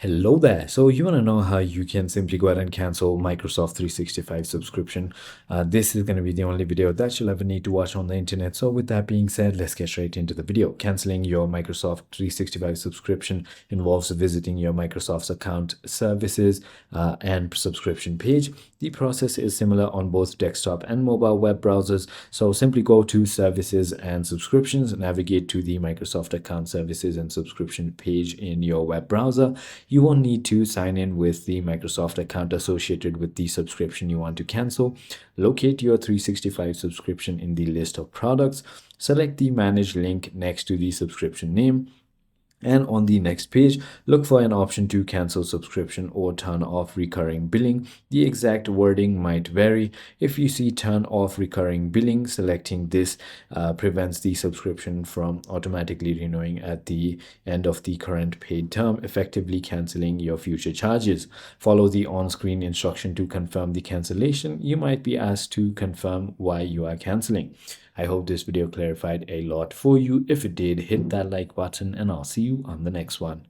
Hello there. So you want to know how you can simply go ahead and cancel Microsoft 365 subscription. This is going to be the only video that you'll ever need to watch on the internet. So with that being said, let's get straight into the video. Canceling your Microsoft 365 subscription involves visiting your Microsoft's account services and subscription page. The process is similar on both desktop and mobile web browsers. So simply go to services and subscriptions, navigate to the Microsoft account services and subscription page in your web browser. You won't need to sign in with the Microsoft account associated with the subscription you want to cancel. Locate your 365 subscription in the list of products. Select the Manage link next to the subscription name. And on the next page, look for an option to cancel subscription or turn off recurring billing. The exact wording might vary. If you see turn off recurring billing, selecting this prevents the subscription from automatically renewing at the end of the current paid term, effectively canceling your future charges. Follow the on-screen instruction to confirm the cancellation. You might be asked to confirm why you are canceling. I hope this video clarified a lot for you. If it did, hit that like button and I'll see you on the next one.